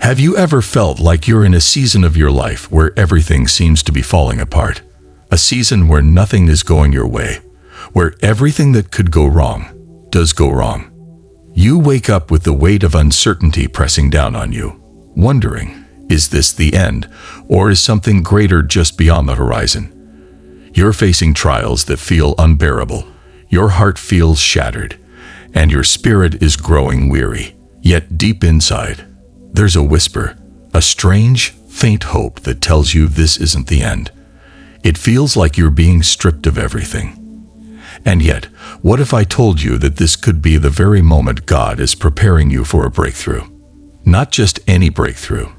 Have you ever felt like you're in a season of your life where everything seems to be falling apart? A season where nothing is going your way, where everything that could go wrong does go wrong. You wake up with the weight of uncertainty pressing down on you, wondering, is this the end, or is something greater just beyond the horizon? You're facing trials that feel unbearable, your heart feels shattered, and your spirit is growing weary. Yet deep inside, there's a whisper, a strange, faint hope that tells you this isn't the end. It feels like you're being stripped of everything. And yet, what if I told you that this could be the very moment God is preparing you for a breakthrough? Not just any breakthrough,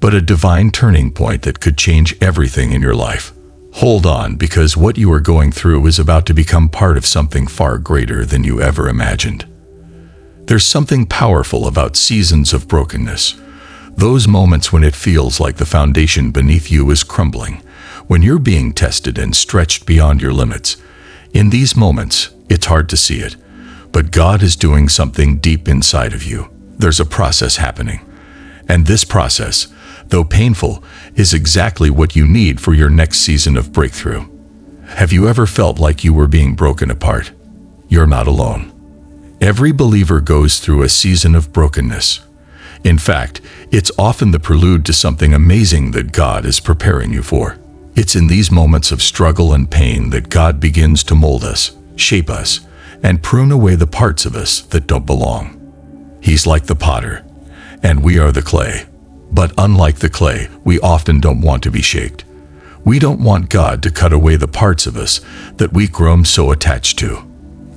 but a divine turning point that could change everything in your life. Hold on, because what you are going through is about to become part of something far greater than you ever imagined. There's something powerful about seasons of brokenness. Those moments when it feels like the foundation beneath you is crumbling, when you're being tested and stretched beyond your limits. In these moments, it's hard to see it, but God is doing something deep inside of you. There's a process happening. And this process, though painful, is exactly what you need for your next season of breakthrough. Have you ever felt like you were being broken apart? You're not alone. Every believer goes through a season of brokenness. In fact, it's often the prelude to something amazing that God is preparing you for. It's in these moments of struggle and pain that God begins to mold us, shape us, and prune away the parts of us that don't belong. He's like the potter, and we are the clay. But unlike the clay, we often don't want to be shaped. We don't want God to cut away the parts of us that we've grown so attached to.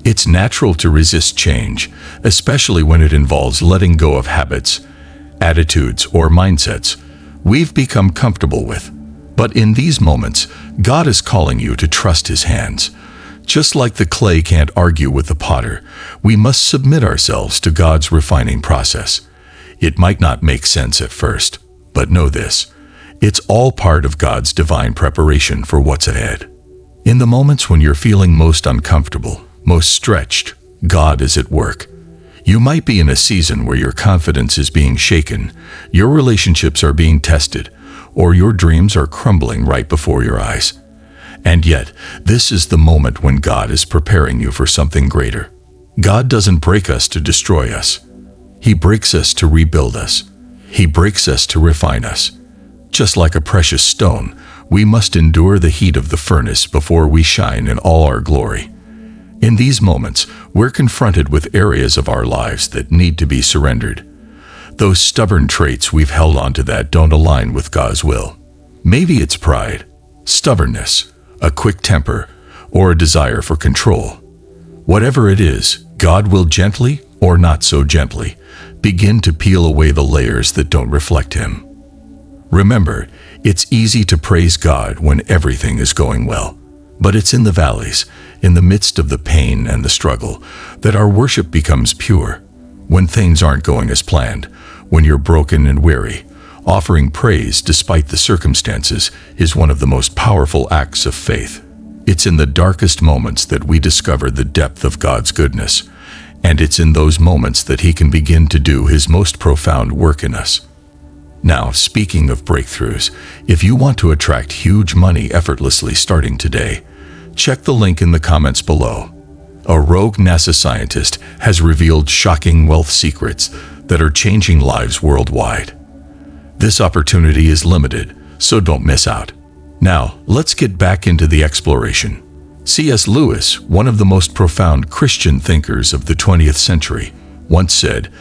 It's natural to resist change, especially when it involves letting go of habits, attitudes, or mindsets we've become comfortable with. But in these moments, God is calling you to trust His hands. Just like the clay can't argue with the potter, we must submit ourselves to God's refining process. It might not make sense at first, but know this: it's all part of God's divine preparation for what's ahead. In the moments when you're feeling most uncomfortable, most stretched, God is at work. You might be in a season where your confidence is being shaken, your relationships are being tested, or your dreams are crumbling right before your eyes. And yet, this is the moment when God is preparing you for something greater. God doesn't break us to destroy us. He breaks us to rebuild us. He breaks us to refine us. Just like a precious stone, we must endure the heat of the furnace before we shine in all our glory. In these moments, we're confronted with areas of our lives that need to be surrendered. Those stubborn traits we've held onto that don't align with God's will. Maybe it's pride, stubbornness, a quick temper, or a desire for control. Whatever it is, God will gently, or not so gently, begin to peel away the layers that don't reflect Him. Remember, it's easy to praise God when everything is going well. But it's in the valleys, in the midst of the pain and the struggle, that our worship becomes pure. When things aren't going as planned, when you're broken and weary, offering praise despite the circumstances is one of the most powerful acts of faith. It's in the darkest moments that we discover the depth of God's goodness, and it's in those moments that He can begin to do His most profound work in us. Now, speaking of breakthroughs, if you want to attract huge money effortlessly starting today, check the link in the comments below. A rogue NASA scientist has revealed shocking wealth secrets that are changing lives worldwide. This opportunity is limited, so don't miss out. Now, let's get back into the exploration. C.S. Lewis, one of the most profound Christian thinkers of the 20th century, once said,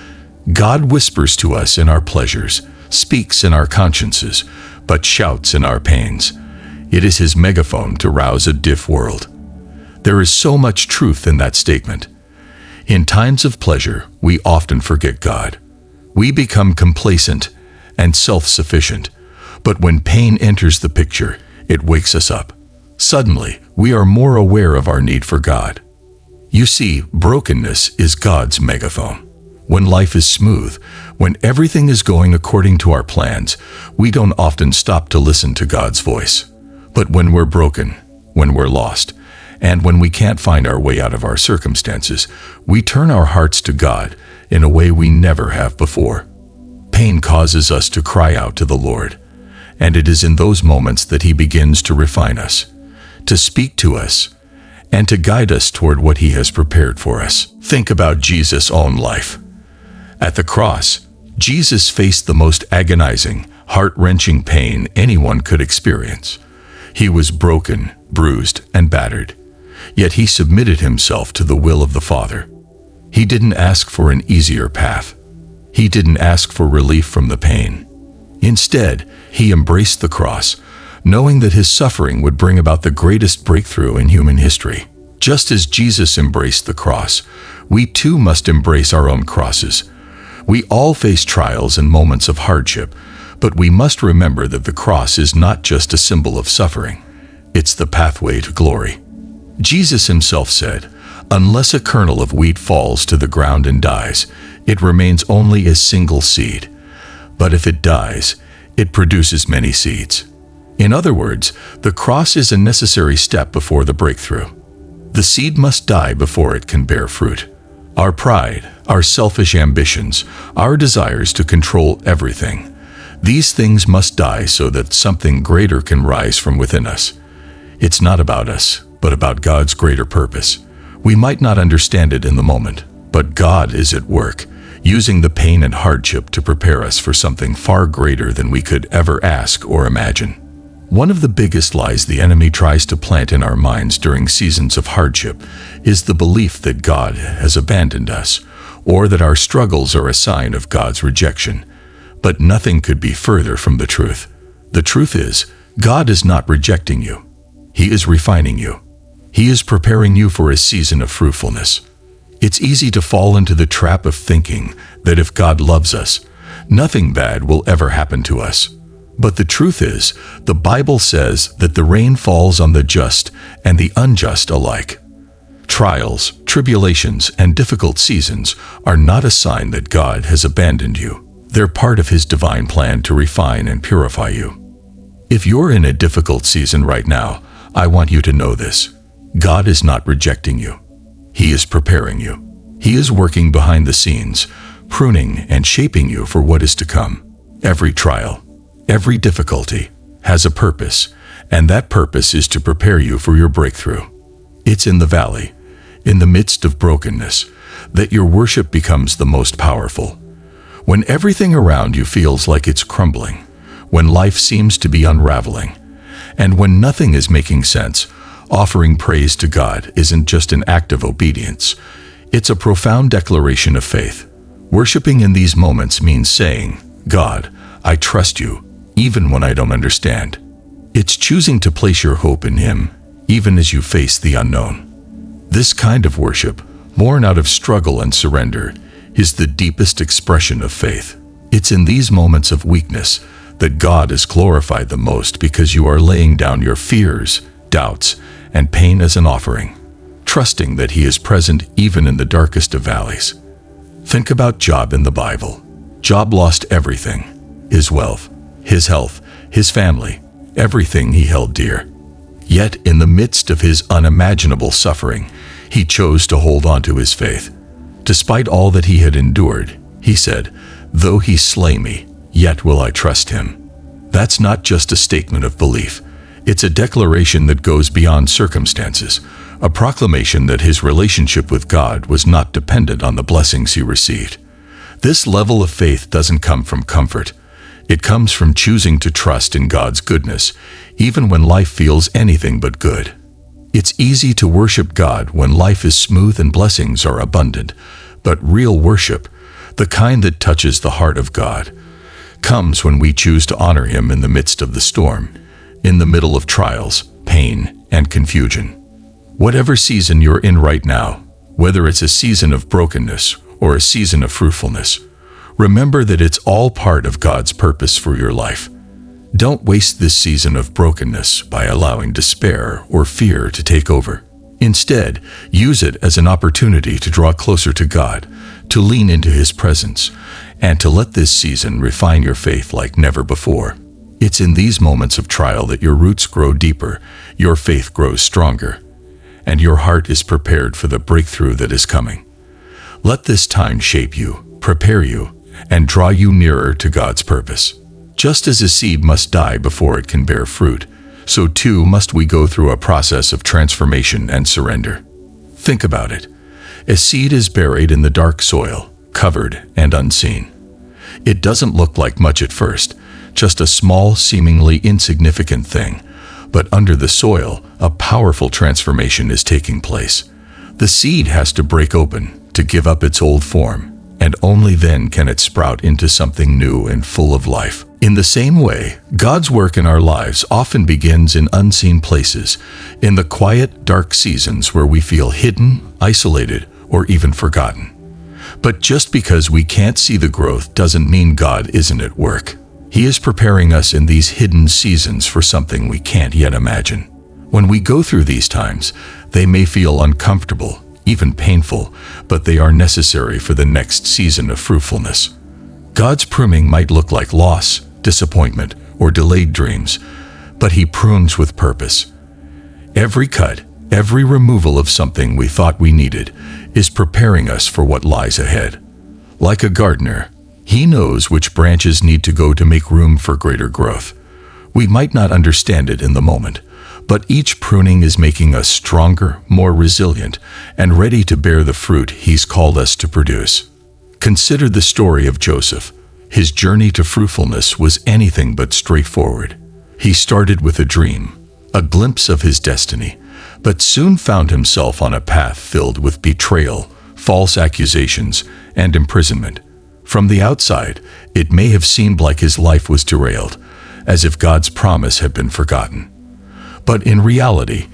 "God whispers to us in our pleasures, speaks in our consciences, but shouts in our pains. It is His megaphone to rouse a deaf world." There is so much truth in that statement. In times of pleasure, we often forget God. We become complacent and self-sufficient, but when pain enters the picture, it wakes us up. Suddenly, we are more aware of our need for God. You see, brokenness is God's megaphone. When life is smooth, when everything is going according to our plans, we don't often stop to listen to God's voice. But when we're broken, when we're lost, and when we can't find our way out of our circumstances, we turn our hearts to God in a way we never have before. Pain causes us to cry out to the Lord, and it is in those moments that He begins to refine us, to speak to us, and to guide us toward what He has prepared for us. Think about Jesus' own life. At the cross, Jesus faced the most agonizing, heart-wrenching pain anyone could experience. He was broken, bruised, and battered, yet He submitted Himself to the will of the Father. He didn't ask for an easier path. He didn't ask for relief from the pain. Instead, He embraced the cross, knowing that His suffering would bring about the greatest breakthrough in human history. Just as Jesus embraced the cross, we too must embrace our own crosses. We all face trials and moments of hardship, but we must remember that the cross is not just a symbol of suffering. It's the pathway to glory. Jesus Himself said, "Unless a kernel of wheat falls to the ground and dies, it remains only a single seed. But if it dies, it produces many seeds." In other words, the cross is a necessary step before the breakthrough. The seed must die before it can bear fruit. Our pride, our selfish ambitions, our desires to control everything, these things must die so that something greater can rise from within us. It's not about us, but about God's greater purpose. We might not understand it in the moment, but God is at work, using the pain and hardship to prepare us for something far greater than we could ever ask or imagine. One of the biggest lies the enemy tries to plant in our minds during seasons of hardship is the belief that God has abandoned us, or that our struggles are a sign of God's rejection. But nothing could be further from the truth. The truth is, God is not rejecting you. He is refining you. He is preparing you for a season of fruitfulness. It's easy to fall into the trap of thinking that if God loves us, nothing bad will ever happen to us. But the truth is, the Bible says that the rain falls on the just and the unjust alike. Trials, tribulations, and difficult seasons are not a sign that God has abandoned you. They're part of His divine plan to refine and purify you. If you're in a difficult season right now, I want you to know this. God is not rejecting you. He is preparing you. He is working behind the scenes, pruning and shaping you for what is to come. Every trial, every difficulty has a purpose, and that purpose is to prepare you for your breakthrough. It's in the valley, in the midst of brokenness, that your worship becomes the most powerful. When everything around you feels like it's crumbling, when life seems to be unraveling, and when nothing is making sense, offering praise to God isn't just an act of obedience. It's a profound declaration of faith. Worshiping in these moments means saying, "God, I trust you, even when I don't understand." It's choosing to place your hope in Him, even as you face the unknown. This kind of worship, born out of struggle and surrender, is the deepest expression of faith. It's in these moments of weakness that God is glorified the most, because you are laying down your fears, doubts, and pain as an offering, trusting that He is present even in the darkest of valleys. Think about Job in the Bible. Job lost everything: his wealth, his health, his family, everything he held dear. Yet in the midst of his unimaginable suffering, he chose to hold on to his faith. Despite all that he had endured, he said, "Though He slay me, yet will I trust Him." That's not just a statement of belief. It's a declaration that goes beyond circumstances, a proclamation that his relationship with God was not dependent on the blessings he received. This level of faith doesn't come from comfort. It comes from choosing to trust in God's goodness, even when life feels anything but good. It's easy to worship God when life is smooth and blessings are abundant, but real worship, the kind that touches the heart of God, comes when we choose to honor Him in the midst of the storm, in the middle of trials, pain, and confusion. Whatever season you're in right now, whether it's a season of brokenness or a season of fruitfulness, remember that it's all part of God's purpose for your life. Don't waste this season of brokenness by allowing despair or fear to take over. Instead, use it as an opportunity to draw closer to God, to lean into His presence, and to let this season refine your faith like never before. It's in these moments of trial that your roots grow deeper, your faith grows stronger, and your heart is prepared for the breakthrough that is coming. Let this time shape you, prepare you, and draw you nearer to God's purpose. Just as a seed must die before it can bear fruit, so too must we go through a process of transformation and surrender. Think about it. A seed is buried in the dark soil, covered and unseen. It doesn't look like much at first, just a small, seemingly insignificant thing. But under the soil, a powerful transformation is taking place. The seed has to break open to give up its old form, and only then can it sprout into something new and full of life. In the same way, God's work in our lives often begins in unseen places, in the quiet, dark seasons where we feel hidden, isolated, or even forgotten. But just because we can't see the growth doesn't mean God isn't at work. He is preparing us in these hidden seasons for something we can't yet imagine. When we go through these times, they may feel uncomfortable, even painful, but they are necessary for the next season of fruitfulness. God's pruning might look like loss, disappointment, or delayed dreams, but He prunes with purpose. Every cut, every removal of something we thought we needed, is preparing us for what lies ahead. Like a gardener, He knows which branches need to go to make room for greater growth. We might not understand it in the moment, but each pruning is making us stronger, more resilient, and ready to bear the fruit He's called us to produce. Consider the story of Joseph. His journey to fruitfulness was anything but straightforward. He started with a dream, a glimpse of his destiny, but soon found himself on a path filled with betrayal, false accusations, and imprisonment. From the outside, it may have seemed like his life was derailed, as if God's promise had been forgotten. But in reality,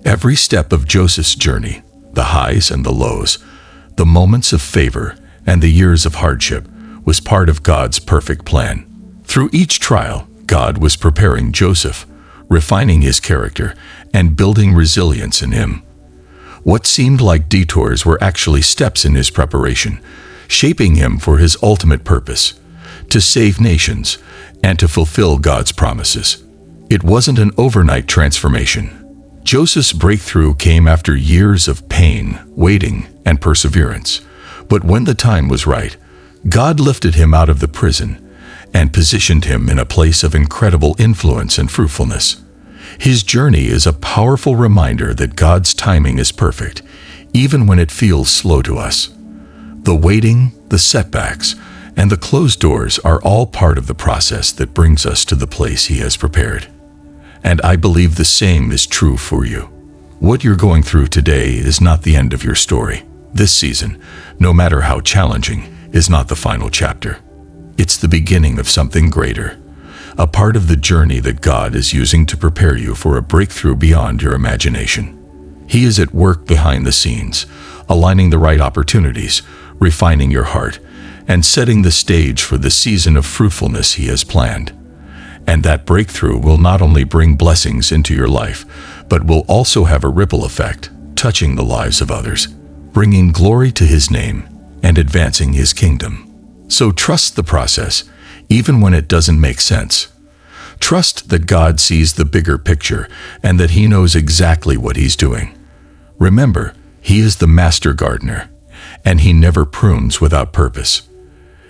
every step of Joseph's journey, the highs and the lows, the moments of favor and the years of hardship, was part of God's perfect plan. Through each trial, God was preparing Joseph, refining his character, and building resilience in him. What seemed like detours were actually steps in his preparation, shaping him for his ultimate purpose, to save nations and to fulfill God's promises. It wasn't an overnight transformation. Joseph's breakthrough came after years of pain, waiting, and perseverance. But when the time was right, God lifted him out of the prison and positioned him in a place of incredible influence and fruitfulness. His journey is a powerful reminder that God's timing is perfect, even when it feels slow to us. The waiting, the setbacks, and the closed doors are all part of the process that brings us to the place He has prepared. And I believe the same is true for you. What you're going through today is not the end of your story. This season, no matter how challenging, is not the final chapter. It's the beginning of something greater, a part of the journey that God is using to prepare you for a breakthrough beyond your imagination. He is at work behind the scenes, aligning the right opportunities, refining your heart, and setting the stage for the season of fruitfulness He has planned. And that breakthrough will not only bring blessings into your life, but will also have a ripple effect, touching the lives of others, bringing glory to His name, and advancing His kingdom. So trust the process, even when it doesn't make sense. Trust that God sees the bigger picture and that He knows exactly what He's doing. Remember, He is the master gardener, and He never prunes without purpose.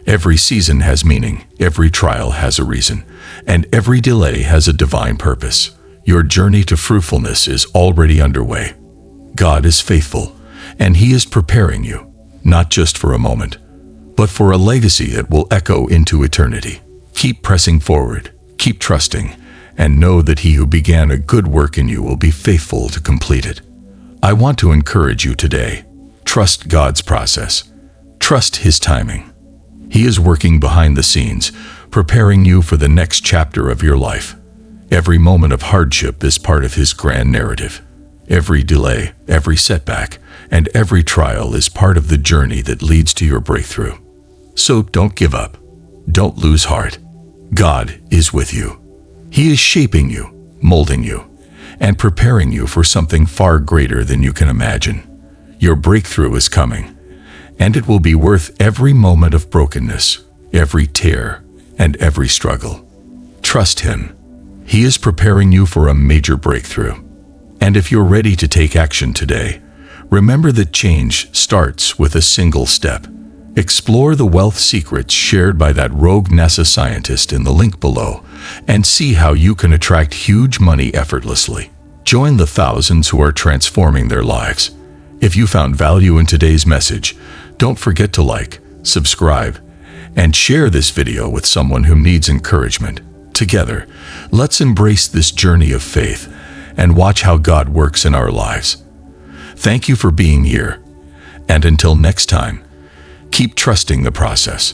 Every season has meaning, every trial has a reason, and every delay has a divine purpose. Your journey to fruitfulness is already underway. God is faithful, and He is preparing you, not just for a moment, but for a legacy that will echo into eternity. Keep pressing forward, keep trusting, and know that He who began a good work in you will be faithful to complete it. I want to encourage you today. Trust God's process. Trust His timing. He is working behind the scenes, preparing you for the next chapter of your life. Every moment of hardship is part of His grand narrative. Every delay, every setback, and every trial is part of the journey that leads to your breakthrough. So don't give up. Don't lose heart. God is with you. He is shaping you, molding you, and preparing you for something far greater than you can imagine. Your breakthrough is coming, and it will be worth every moment of brokenness, every tear, and every struggle. Trust Him. He is preparing you for a major breakthrough. And if you're ready to take action today, remember that change starts with a single step. Explore the wealth secrets shared by that rogue NASA scientist in the link below and see how you can attract huge money effortlessly. Join the thousands who are transforming their lives. If you found value in today's message, don't forget to like, subscribe, and share this video with someone who needs encouragement. Together, let's embrace this journey of faith and watch how God works in our lives. Thank you for being here, and until next time, keep trusting the process.